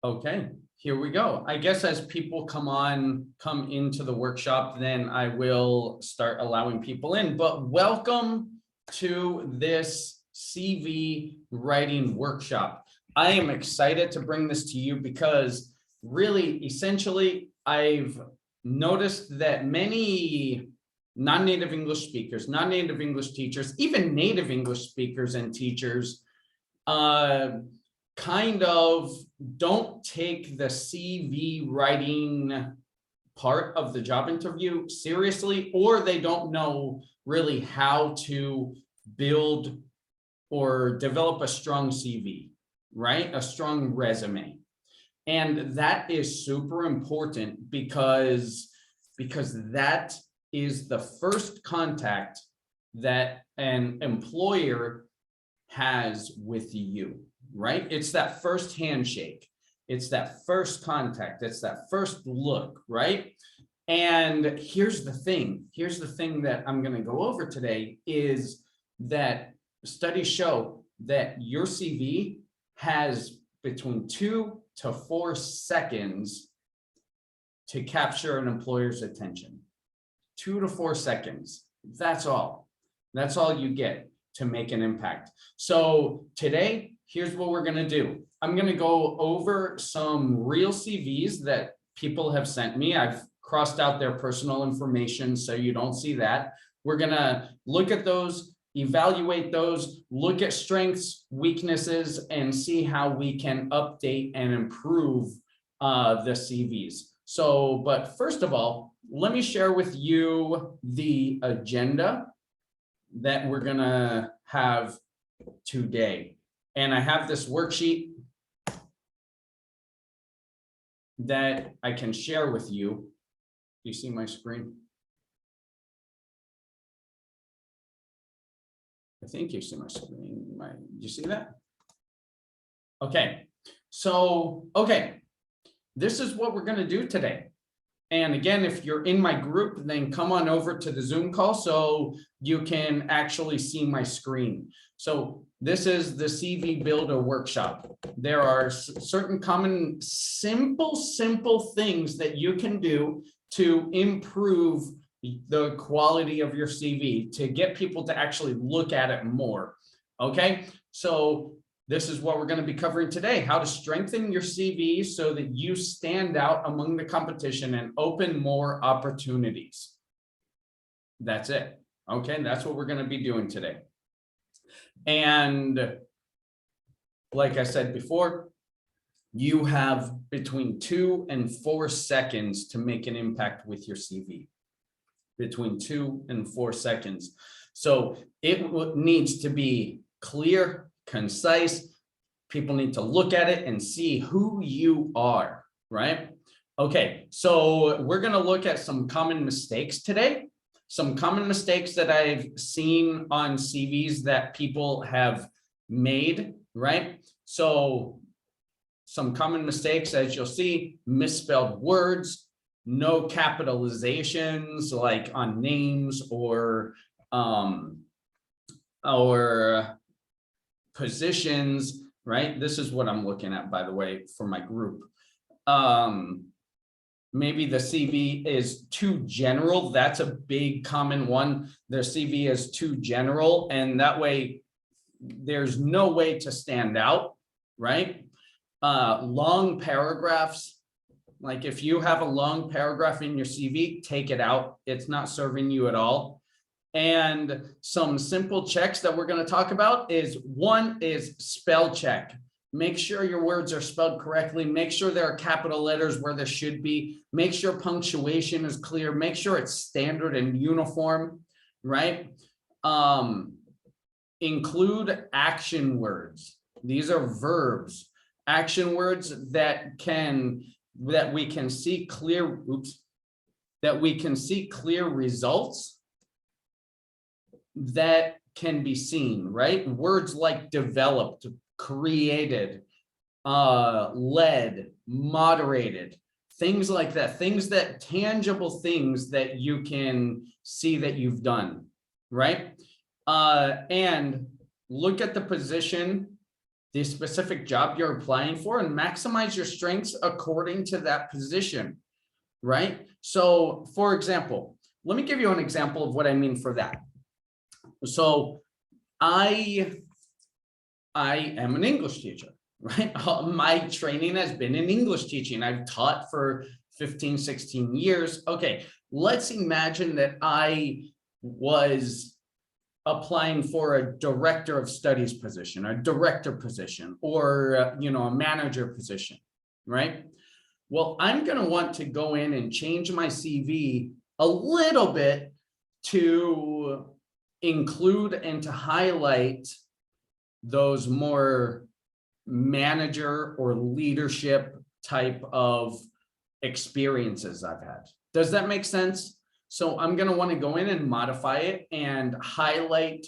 Okay, here we go. I guess as people come into the workshop, then I will start allowing people in. But welcome to this CV writing workshop. I am excited to bring this to you because really, essentially, I've noticed that many non-native English speakers, non-native English teachers, even native English speakers and teachers, kind of don't take the CV writing part of the job interview seriously, or they don't know really how to build or develop a strong CV, right? A strong resume. And that is super important because that is the first contact that an employer has with you, right? It's that first handshake. It's that first contact. It's that first look, right? And here's the thing that I'm going to go over today is that studies show that your CV has between 2 to 4 seconds to capture an employer's attention. 2 to 4 seconds. That's all you get to make an impact. So today, here's what we're going to do. I'm going to go over some real CVs that people have sent me. I've crossed out their personal information so you don't see that. We're going to look at those, evaluate those, look at strengths, weaknesses, and see how we can update and improve the CVs. So, but first of all, let me share with you the agenda that we're going to have today. And I have this worksheet that I can share with you. Do you see my screen? I think you see my screen. Do you see that? Okay. So, okay. This is what we're going to do today. And again, if you're in my group, then come on over to the Zoom call so you can actually see my screen. So this is the CV Builder workshop. There are certain common, simple things that you can do to improve the quality of your CV, to get people to actually look at it more. Okay, so this is what we're going to be covering today: how to strengthen your CV so that you stand out among the competition and open more opportunities. That's it. Okay, that's what we're going to be doing today. And like I said before, you have between 2 and 4 seconds to make an impact with your CV. Between 2 and 4 seconds. So it needs to be clear, concise. People need to look at it and see who you are, right? Okay, so we're going to look at some common mistakes today. Some common mistakes that I've seen on CVs that people have made, right? So some common mistakes, as you'll see: misspelled words, no capitalizations like on names or positions, right? This is what I'm looking at, by the way, for my group. Maybe the CV is too general. That's a big common one. Their CV is too general, and that way there's no way to stand out, right? Long paragraphs. Like if you have a long paragraph in your CV, take it out. It's not serving you at all. And some simple checks that we're going to talk about is: one is spell check. Make sure your words are spelled correctly. Make sure there are capital letters where there should be. Make sure punctuation is clear. Make sure it's standard and uniform, right? Include action words. These are verbs. Action words that we can see clear results that can be seen, right? Words like developed, created, led, moderated, things like that, tangible things that you can see that you've done, right? And look at the position the specific job you're applying for and maximize your strengths according to that position, right? So for example, let me give you an example of what I mean for that. So I am an English teacher, right? My training has been in English teaching. I've taught for 15, 16 years. Okay, let's imagine that I was applying for a director of studies position, a director position, or a manager position, right? Well, I'm going to want to go in and change my CV a little bit to include and to highlight those more manager or leadership type of experiences I've had. Does that make sense? So I'm going to want to go in and modify it and highlight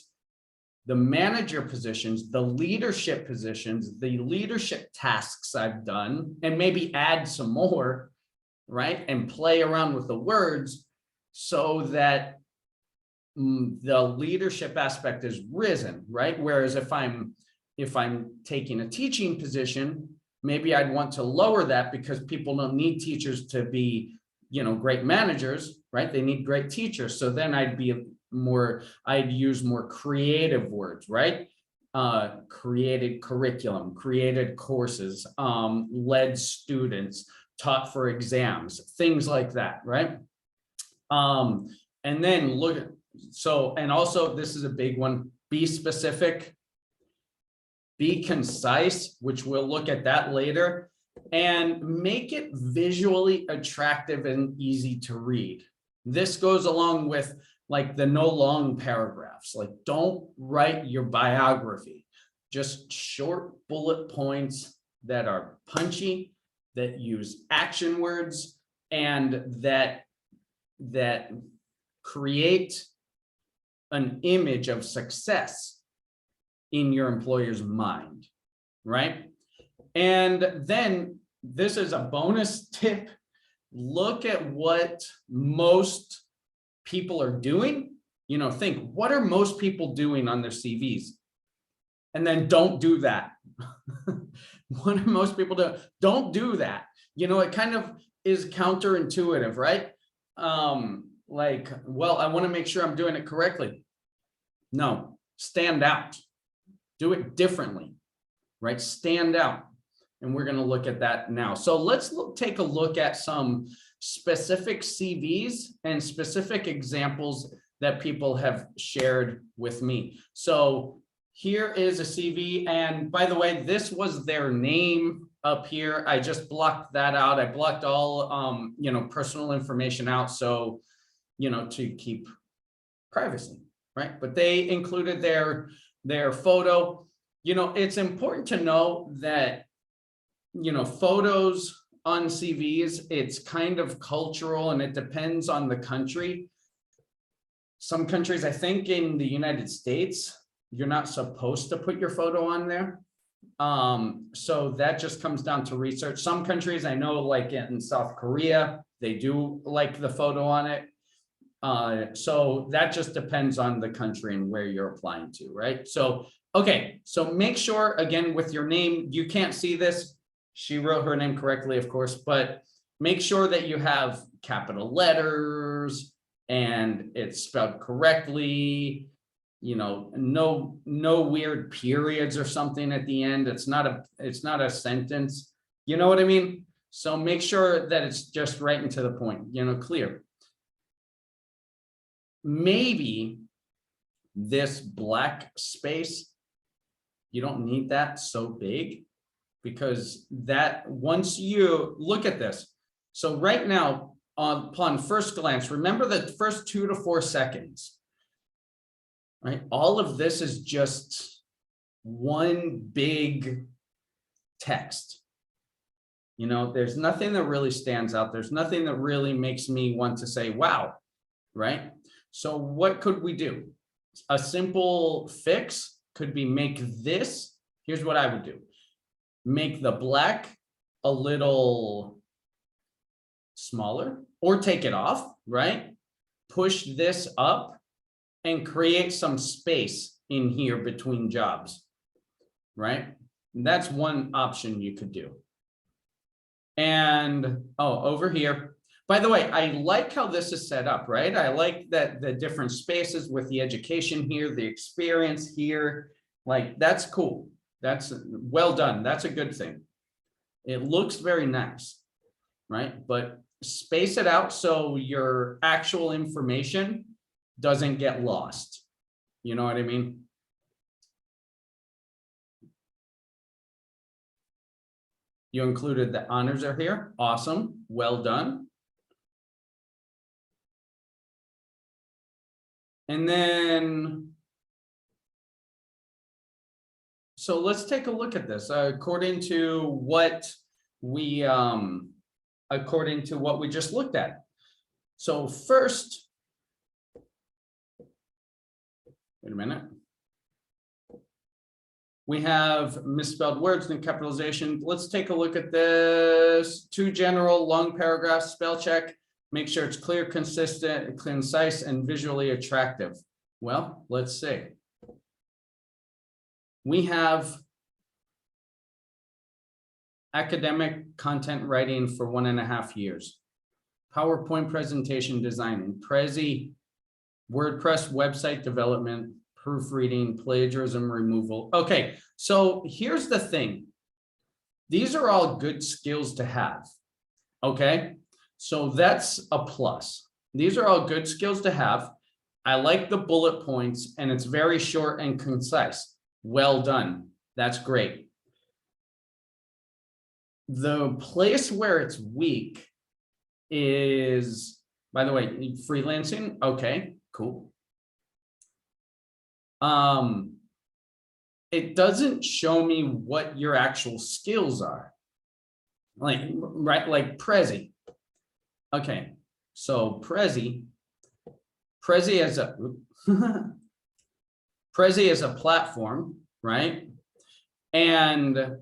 the manager positions, the leadership positions, the leadership tasks I've done, and maybe add some more, right? And play around with the words so that the leadership aspect is risen, right? Whereas if I'm taking a teaching position, maybe I'd want to lower that because people don't need teachers to be, great managers, right? They need great teachers. So then I'd use more creative words, right? Created curriculum, created courses, led students, taught for exams, things like that, right? And then and also this is a big one, be specific, be concise, which we'll look at that later, and make it visually attractive and easy to read. This goes along with like the no long paragraphs, like don't write your biography, just short bullet points that are punchy, that use action words, and that create an image of success in your employer's mind, right? And then this is a bonus tip. Look at what most people are doing. Think, what are most people doing on their CVs? And then don't do that. What are most people doing? Don't do that. It kind of is counterintuitive, right? Like, well, I want to make sure I'm doing it correctly. No, stand out. Do it differently, right? Stand out. And we're going to look at that now. So let's take a look at some specific CVs and specific examples that people have shared with me. So here is a CV. And by the way, this was their name up here. I just blocked that out. I blocked all, personal information out. So, to keep privacy, right? But they included their photo. It's important to know that, photos on CVs, it's kind of cultural and it depends on the country. Some countries, I think in the United States, you're not supposed to put your photo on there. So that just comes down to research. Some countries, I know, like in South Korea, they do like the photo on it. So that just depends on the country and where you're applying to, right? So, okay, so make sure, again, with your name, you can't see this. She wrote her name correctly, of course, but make sure that you have capital letters and it's spelled correctly. No weird periods or something at the end. It's not a sentence. You know what I mean? So make sure that it's just right and to the point, clear. Maybe this black space, you don't need that so big, because that once you look at this. So right now, upon first glance, remember the first 2 to 4 seconds, right? All of this is just one big text. There's nothing that really stands out. There's nothing that really makes me want to say, wow, right? So what could we do? A simple fix could be make this. Here's what I would do. Make the black a little smaller or take it off, right? Push this up and create some space in here between jobs, right? That's one option you could do. And over here, by the way, I like how this is set up, right? I like that the different spaces with the education here, the experience here, like that's cool. That's well done. That's a good thing. It looks very nice, right? But space it out so your actual information doesn't get lost. You know what I mean? You included the honors are here. Awesome. Well done. And then, so let's take a look at this according to what we just looked at. So first, wait a minute. We have misspelled words and capitalization. Let's take a look at this. Too general, long paragraphs, spell check. Make sure it's clear, consistent, concise, and visually attractive. Well, let's see. We have academic content writing for 1.5 years. PowerPoint presentation designing, Prezi, WordPress website development, proofreading, plagiarism removal. Okay, so here's the thing. These are all good skills to have. Okay, so that's a plus. These are all good skills to have. I like the bullet points and it's very short and concise. Well done. That's great. The place where it's weak is, by the way, freelancing. Okay, cool. It doesn't show me what your actual skills are. Like, right, like Prezi. Okay, so Prezi is a Prezi is a platform, right? And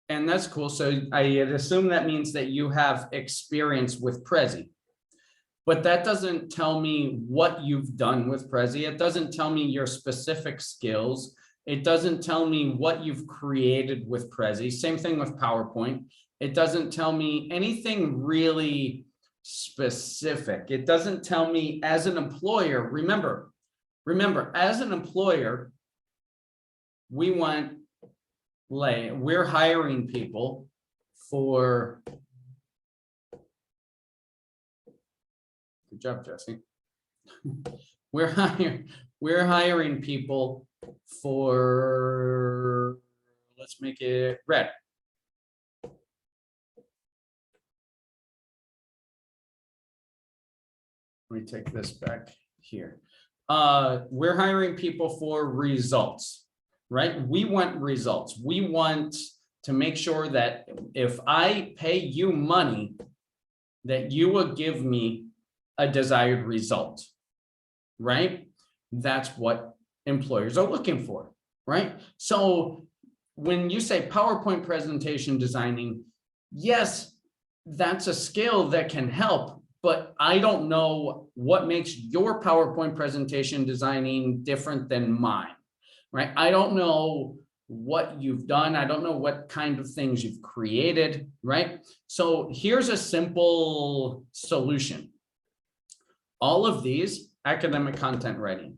that's cool. So I assume that means that you have experience with Prezi. But that doesn't tell me what you've done with Prezi. It doesn't tell me your specific skills. It doesn't tell me what you've created with Prezi. Same thing with PowerPoint. It doesn't tell me anything really specific. It doesn't tell me as an employer, remember, as an employer, we're hiring people for, good job, Jesse. We're hiring people for, let's make it red. Let me take this back here. We're hiring people for results, right? We want results. We want to make sure that if I pay you money, that you will give me a desired result, right? That's what employers are looking for, right? So when you say PowerPoint presentation designing, yes, that's a skill that can help, but I don't know what makes your PowerPoint presentation designing different than mine, right? I don't know what you've done. I don't know what kind of things you've created, right? So here's a simple solution. All of these, academic content writing,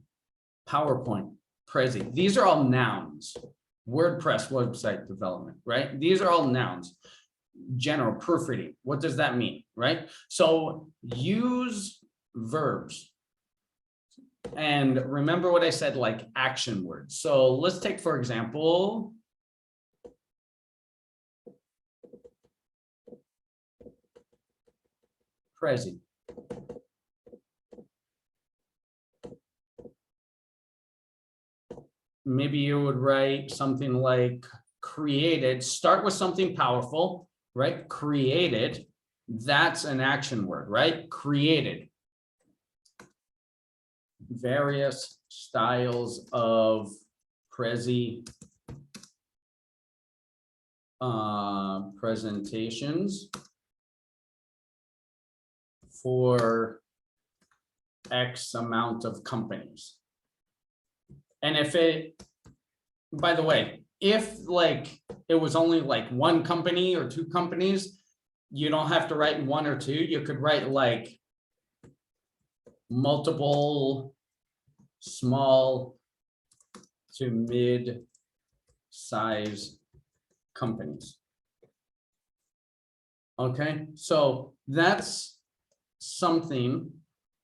PowerPoint, Prezi, these are all nouns. WordPress website development, right? These are all nouns. General proofreading, what does that mean, right? So use verbs. And remember what I said, like action words. So let's take, for example, Prezi. Maybe you would write something like created, start with something powerful, right? Created, that's an action word, right? Created. Various styles of Prezi presentations for X amount of companies. And if it, by the way, if like it was only like one company or two companies, you don't have to write one or two. You could write like multiple small to mid-size companies. Okay, so that's something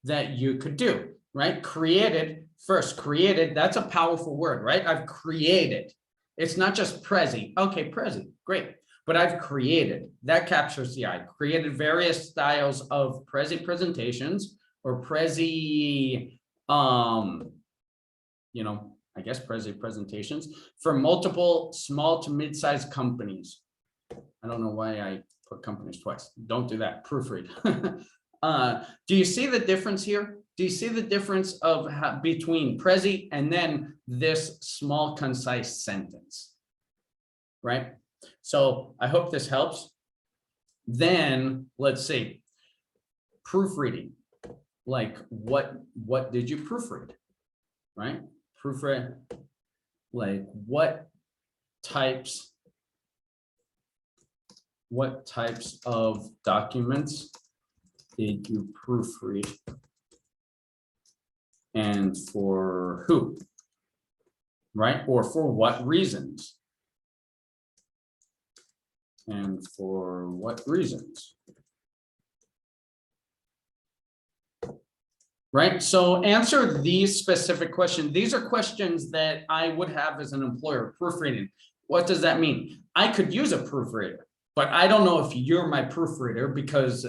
that you could do, right? Created, first created, that's a powerful word, right? I've created. It's not just Prezi. Okay, Prezi, great. But I've created, that captures the eye. Created various styles of Prezi presentations or Prezi, you know, I guess Prezi presentations for multiple small to mid-sized companies. I don't know why I put companies twice. Don't do that. Proofread. Do you see the difference here? Do you see the difference of between Prezi and then this small, concise sentence? Right? So I hope this helps. Then let's see. Proofreading. Like what did you proofread? Right? Proofread. Like what types of documents did you proofread, and for who, right? Or for what reasons? And for what reasons? Right? So answer these specific questions. These are questions that I would have as an employer. Proofreading. What does that mean? I could use a proofreader, but I don't know if you're my proofreader, because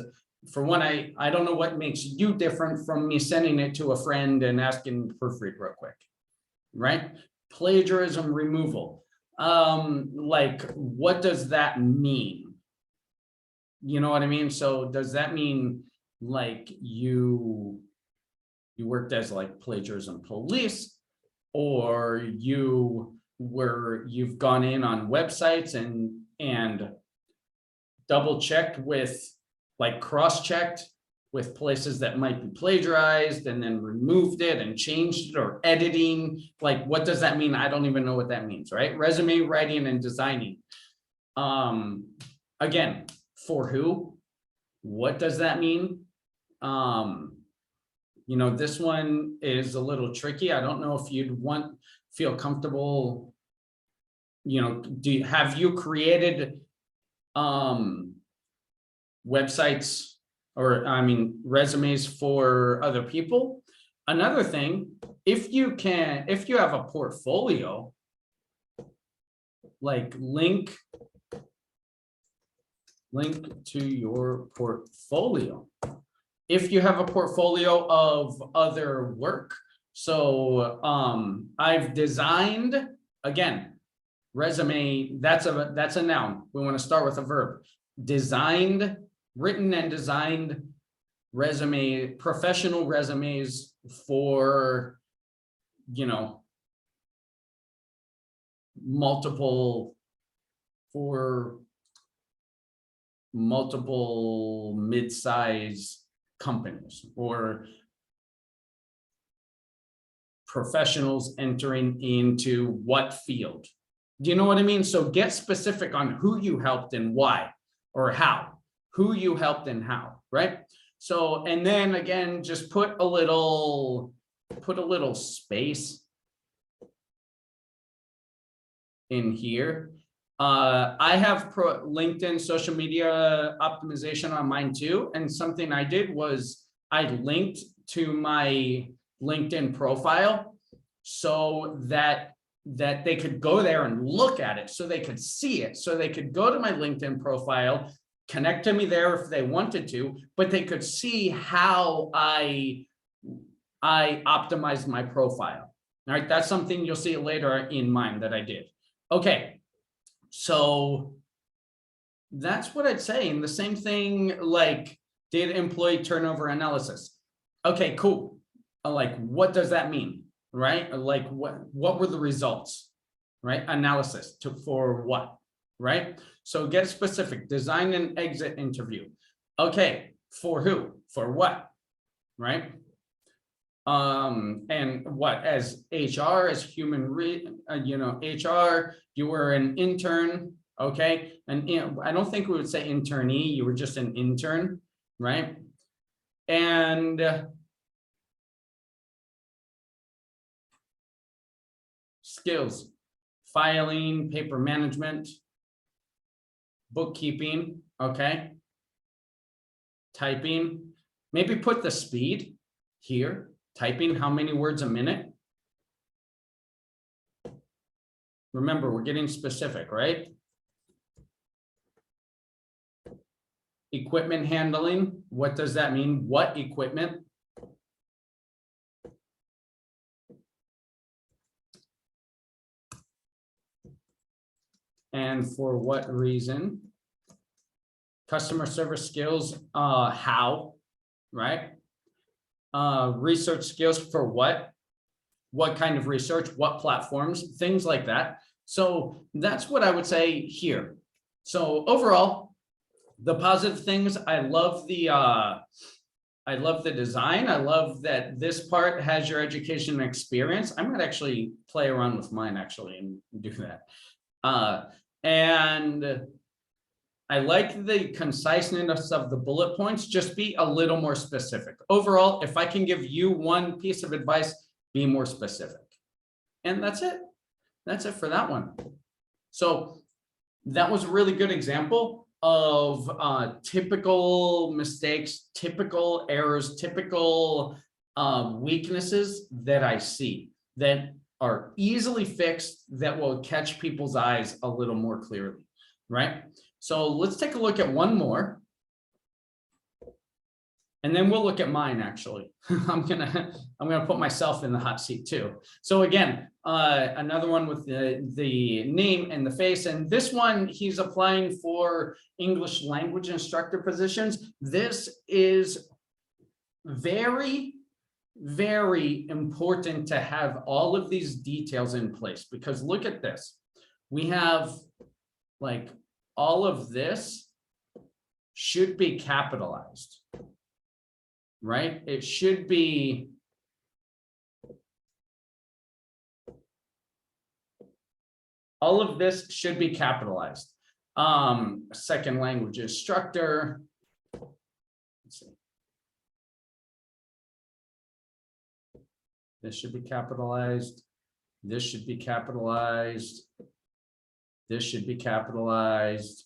for one, I don't know what makes you different from me sending it to a friend and asking to proofread real quick, right? Plagiarism removal. Like, what does that mean? You know what I mean? So does that mean like you worked as like plagiarism police, or you've gone in on websites and double checked with, like cross-checked with places that might be plagiarized and then removed it and changed it, or editing? Like, what does that mean? I don't even know what that means, right? Resume writing and designing. Again, for who? What does that mean? You know, this one is a little tricky. I don't know if you'd feel comfortable, you know, have you created websites, or I mean resumes for other people? Another thing, if you have a portfolio, like link to your portfolio. If you have a portfolio of other work. So I've designed, again, resume, that's a noun. We want to start with a verb. Designed, written and designed resume, professional resumes for, you know, multiple mid-size companies or professionals entering into what field. Do you know what I mean? So get specific on who you helped and why, or how, who you helped and how, right? So, and then again, just put a little space in here. I have LinkedIn social media optimization on mine too. And something I did was I linked to my LinkedIn profile so that they could go there and look at it, so they could see it, so they could go to my LinkedIn profile, connect to me there if they wanted to, but they could see how I optimized my profile. All right, that's something you'll see later in mine that I did. Okay, so that's what I'd say. And the same thing, like data employee turnover analysis. Okay, cool. Like, what does that mean, right? Like, what were the results, right? Analysis for what, right? So get specific. Design an exit interview. Okay, for who? For what, right? And what, as HR, as HR, you were an intern, okay? And I don't think we would say internee, you were just an intern, right? And skills, filing, paper management, bookkeeping, okay? Typing, maybe put the speed here, typing how many words a minute. Remember, we're getting specific, right? Equipment handling, what does that mean? What equipment? And for what reason? Customer service skills, how, right? Research skills for what? What kind of research, what platforms, things like that. So that's what I would say here. So overall, the positive things, I love the design. I love that this part has your education and experience. I might actually play around with mine actually and do that. And I like the conciseness of the bullet points, just be a little more specific. Overall, if I can give you one piece of advice, be more specific. And that's it. That's it for that one. So that was a really good example of typical mistakes, typical errors, typical weaknesses that I see that are easily fixed, that will catch people's eyes a little more clearly, right? So let's take a look at one more. And then we'll look at mine, actually. I'm gonna put myself in the hot seat too. So again, another one with the name and the face. And this one, he's applying for English language instructor positions. This is very, very important to have all of these details in place, because look at this. We have like all of this should be capitalized. Right? It should be all of this should be capitalized. Second language instructor. Let's see. This should be capitalized. This should be capitalized. This should be capitalized.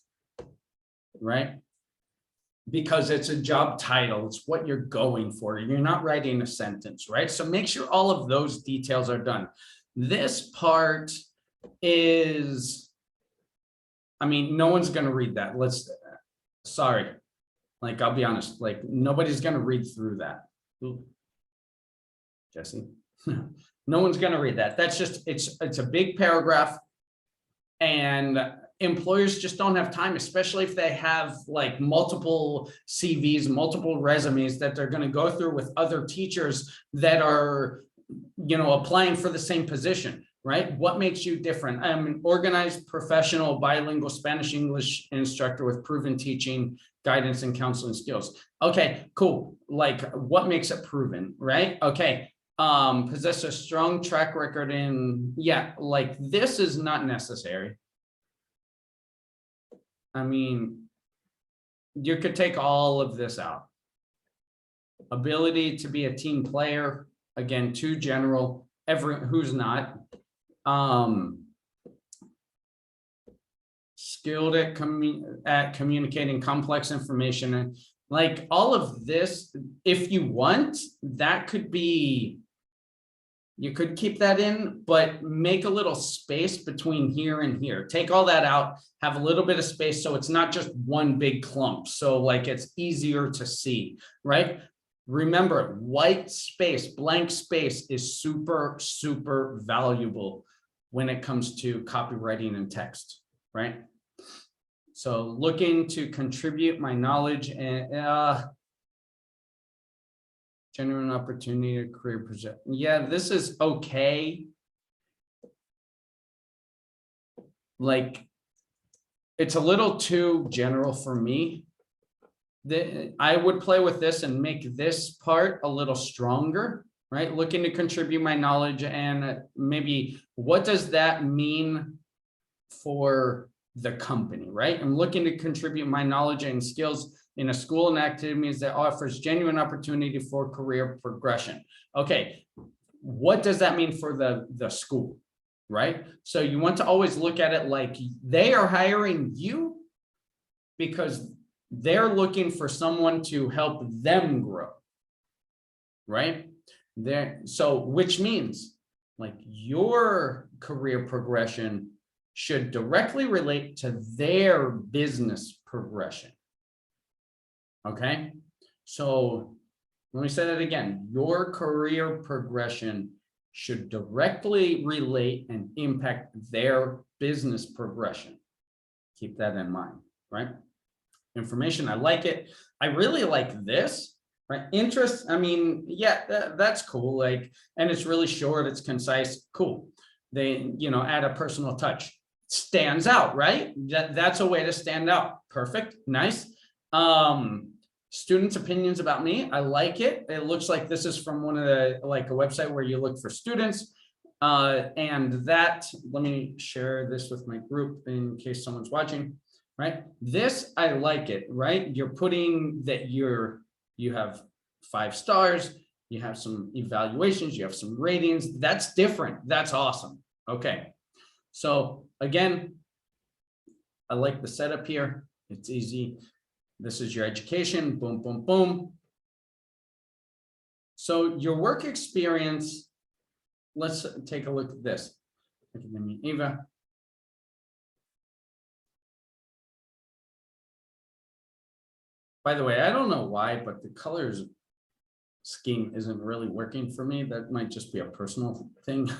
Right? Because it's a job title, it's what you're going for. You're not writing a sentence, right? So make sure all of those details are done. This part is, I mean, no one's going to read that. Sorry, like, I'll be honest, like, nobody's going to read through that. Ooh. Jesse, no one's going to read that. That's just, it's a big paragraph, and employers just don't have time, especially if they have like multiple CVs, multiple resumes that they're going to go through with other teachers that are, applying for the same position, right? What makes you different? I'm an organized, professional, bilingual Spanish-English instructor with proven teaching, guidance, and counseling skills. Okay, cool. Like, what makes it proven, right? Okay. Possess a strong track record in, yeah, like this is not necessary. I mean, you could take all of this out. Ability to be a team player, again, too general, who's not. Skilled at communicating complex information. And like all of this, if you want, that could be, you could keep that in, but make a little space between here and here. Take all that out, have a little bit of space so it's not just one big clump. So like it's easier to see, right? Remember, white space, blank space is super, super valuable when it comes to copywriting and text, right? So looking to contribute my knowledge and genuine opportunity to career project. Yeah, this is okay. Like, it's a little too general for me. I would play with this and make this part a little stronger, right? Looking to contribute my knowledge, and maybe what does that mean for the company, right? I'm looking to contribute my knowledge and skills in a school and activities that offers genuine opportunity for career progression. Okay, what does that mean for the school, right? So you want to always look at it like they are hiring you because they're looking for someone to help them grow, right? So which means like your career progression should directly relate to their business progression. Okay, so let me say that again. Your career progression should directly relate and impact their business progression. Keep that in mind, right? Information, I like it. I really like this, right? Interest, I mean, yeah, that's cool. Like, and it's really short, it's concise, cool. They, add a personal touch. Stands out, right? That's a way to stand out. Perfect, nice. Students' opinions about me, I like it. It looks like this is from one of the, like a website where you look for students. And that, let me share this with my group in case someone's watching, right? This, I like it, right? You're putting that you have 5 stars, you have some evaluations, you have some ratings. That's different. That's awesome. Okay. So again, I like the setup here. It's easy. This is your education, boom, boom, boom. So your work experience, let's take a look at this. Eva. By the way, I don't know why, but the colors scheme isn't really working for me. That might just be a personal thing.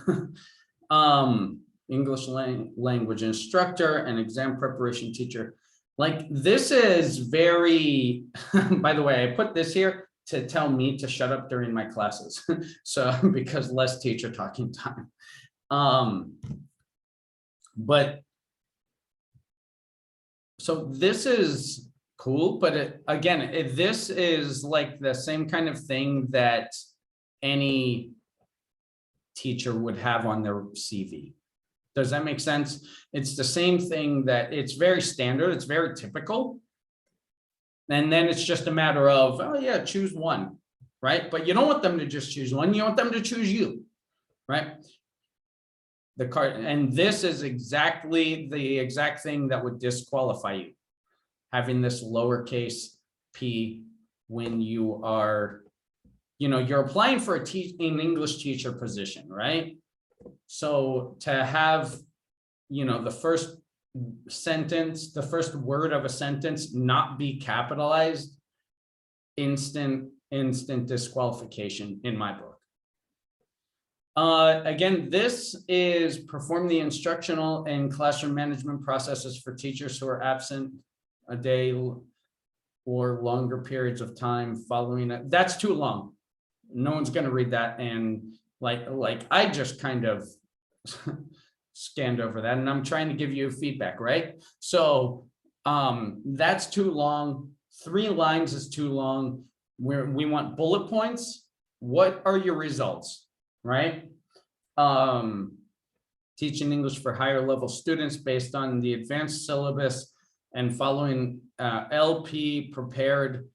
English language instructor and exam preparation teacher. Like this is very, by the way, I put this here to tell me to shut up during my classes. So because less teacher talking time. But so this is cool, but this is like the same kind of thing that any teacher would have on their CV. Does that make sense? It's the same thing that it's very standard. It's very typical. And then it's just a matter of, oh yeah, choose one, right? But you don't want them to just choose one. You want them to choose you, right? The card, and this is exactly the exact thing that would disqualify you. Having this lowercase p when you are, you're applying for an English teacher position, right? So to have, the first sentence, the first word of a sentence not be capitalized, instant disqualification in my book. Again, this is perform the instructional and classroom management processes for teachers who are absent a day or longer periods of time following it. That's too long. No one's going to read that. And like I just kind of scanned over that and I'm trying to give you feedback, right? So that's too long. 3 lines is too long. We want bullet points. What are your results, right? Teaching English for higher level students based on the advanced syllabus and following LP prepared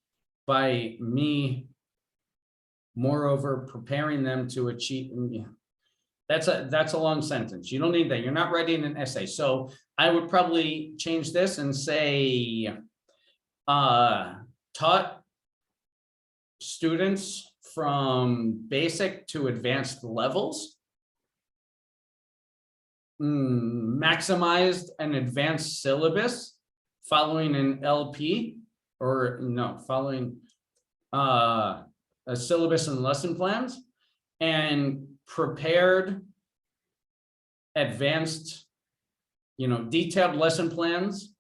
by me. Moreover, preparing them to achieve. That's a long sentence. You don't need that. You're not writing an essay. So I would probably change this and say, taught students from basic to advanced levels, maximized an advanced syllabus following an LP, or no, following a syllabus and lesson plans, and prepared advanced, detailed lesson plans,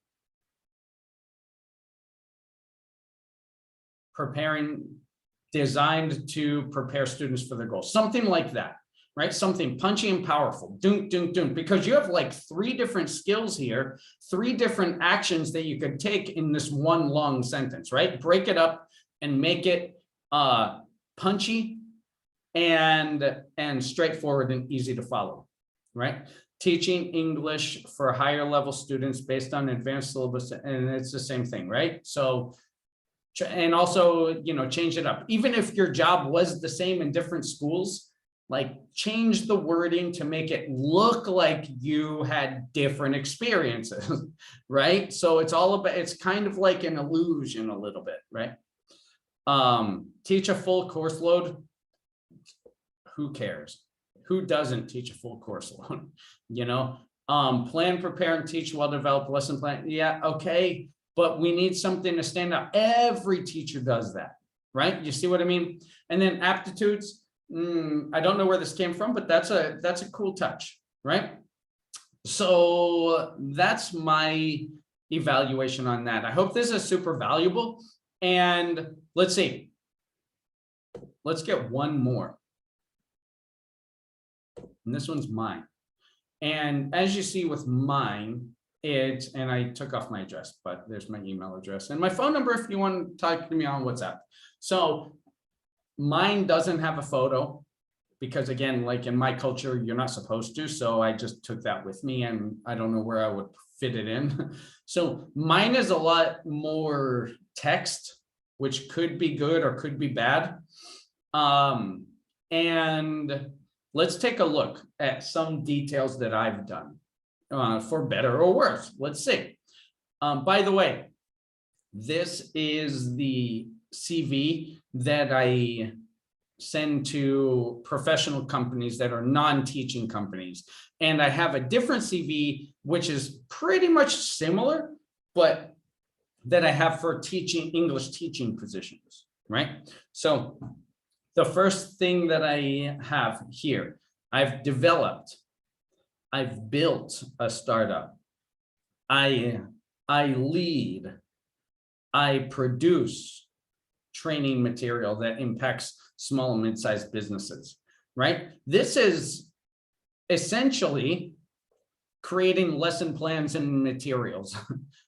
designed to prepare students for their goals, something like that, right? Something punchy and powerful, dunk, dunk, dunk, because you have like 3 different skills here, 3 different actions that you could take in this one long sentence, right? Break it up and make it punchy, and straightforward and easy to follow, right? Teaching English for higher level students based on advanced syllabus, and it's the same thing, right? So, and also, you know, change it up. Even if your job was the same in different schools, like change the wording to make it look like you had different experiences, right? So it's all about, it's kind of like an illusion a little bit, right? Teach a full course load. Who cares? Who doesn't teach a full course load? You know, plan, prepare, and teach well-developed lesson plan. Yeah, okay, but we need something to stand out. Every teacher does that, right? You see what I mean? And then aptitudes. I don't know where this came from, but that's a cool touch, right? So that's my evaluation on that. I hope this is super valuable. And let's see. Let's get one more. And this one's mine. And as you see with mine, and I took off my address, but there's my email address and my phone number if you want to talk to me on WhatsApp. So mine doesn't have a photo because, again, like in my culture, you're not supposed to. So I just took that with me and I don't know where I would fit it in. So mine is a lot more text, which could be good or could be bad. And let's take a look at some details that I've done for better or worse. Let's see. By the way, this is the CV that I send to professional companies that are non-teaching companies. And I have a different CV, which is pretty much similar, but that I have for teaching English teaching positions, right? So the first thing that I have here, I've developed, I've built a startup, I lead, I produce training material that impacts small and mid-sized businesses, right? This is essentially creating lesson plans and materials,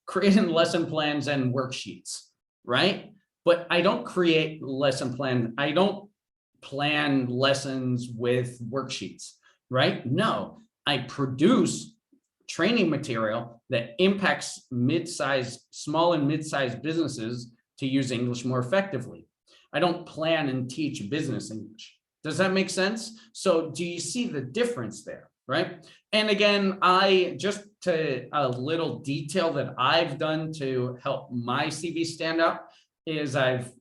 creating lesson plans and worksheets, right? But I don't create lesson plan. I don't plan lessons with worksheets, right? No, I produce training material that impacts small and mid-sized businesses to use English more effectively. I don't plan and teach business English. Does that make sense? So do you see the difference there, right? And again, a little detail that I've done to help my CV stand out is I've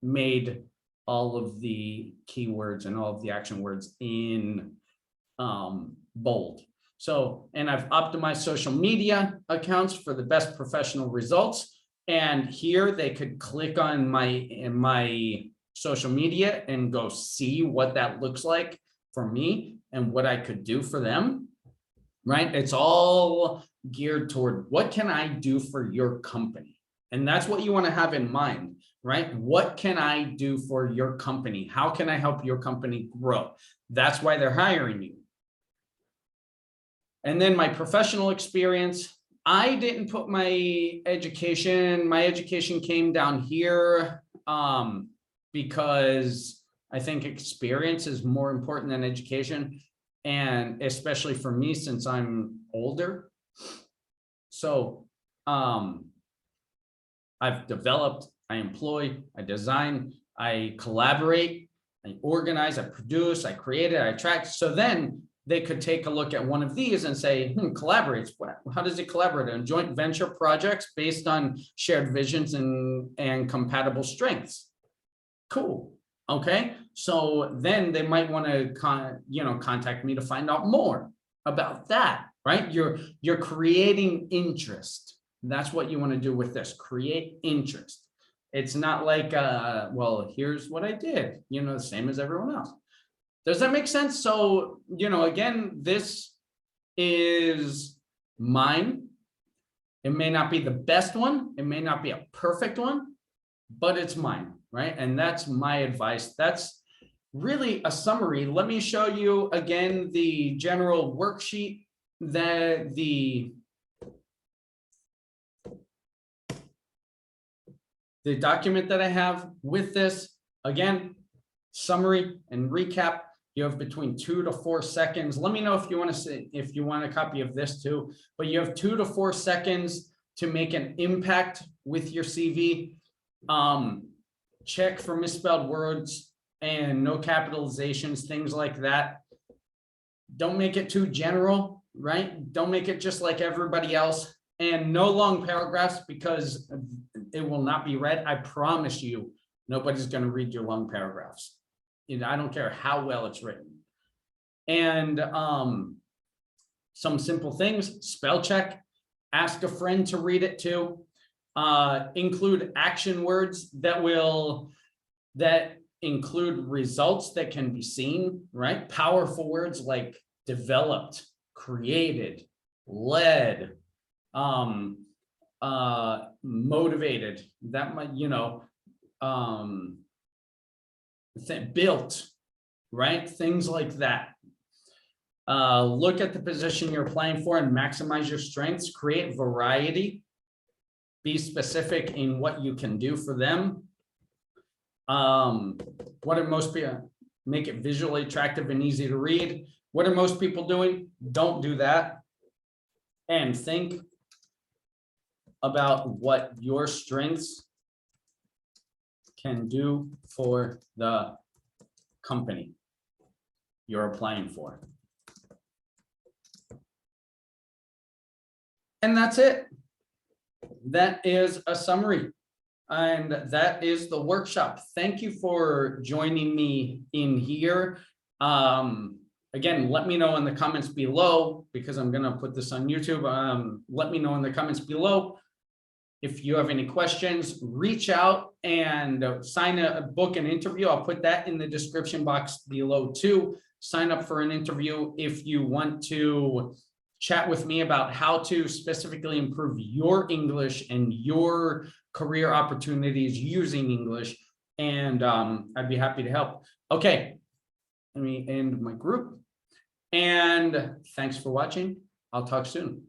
made all of the keywords and all of the action words in bold. So, and I've optimized social media accounts for the best professional results. And here they could click on my social media and go see what that looks like for me and what I could do for them, right? It's all geared toward what can I do for your company? And that's what you want to have in mind, right? What can I do for your company? How can I help your company grow? That's why they're hiring you. And then my professional experience, I didn't put my education came down here because I think experience is more important than education. And especially for me, since I'm older. So I've developed, I employ, I design, I collaborate, I organize, I produce, I create it, I track. So then they could take a look at one of these and say, collaborates. How does it collaborate on joint venture projects based on shared visions and compatible strengths? Cool. Okay. So then they might want to contact me to find out more about that, right? You're creating interest. That's what you want to do with this, create interest. It's not like, well, here's what I did, the same as everyone else. Does that make sense? So, again, this is mine. It may not be the best one. It may not be a perfect one, but it's mine, right? And that's my advice. That's really a summary. Let me show you again the general worksheet that the document that I have with this. Again, summary and recap. You have between 2 to 4 seconds. Let me know if you want to say, if you want a copy of this too, but you have 2 to 4 seconds to make an impact with your CV. Check for misspelled words and no capitalizations, things like that. Don't make it too general, right? Don't make it just like everybody else, and no long paragraphs because it will not be read. I promise you, nobody's going to read your long paragraphs. I don't care how well it's written. And some simple things: spell check, ask a friend to read it too, include action words that include results that can be seen, right? Powerful words like developed, created, led, motivated, that might, built, right? Things like that. Look at the position you're applying for and maximize your strengths, create variety, be specific in what you can do for them. What are most people, make it visually attractive and easy to read. What are most people doing? Don't do that. And think about what your strengths can do for the company you're applying for. And that's it. That is a summary. And that is the workshop. Thank you for joining me in here. Again, let me know in the comments below, because I'm going to put this on YouTube. Let me know in the comments below if you have any questions. Reach out and book an interview. I'll put that in the description box below too. Sign up for an interview if you want to chat with me about how to specifically improve your English and your career opportunities using English. And I'd be happy to help. Okay, let me end my group. And thanks for watching. I'll talk soon.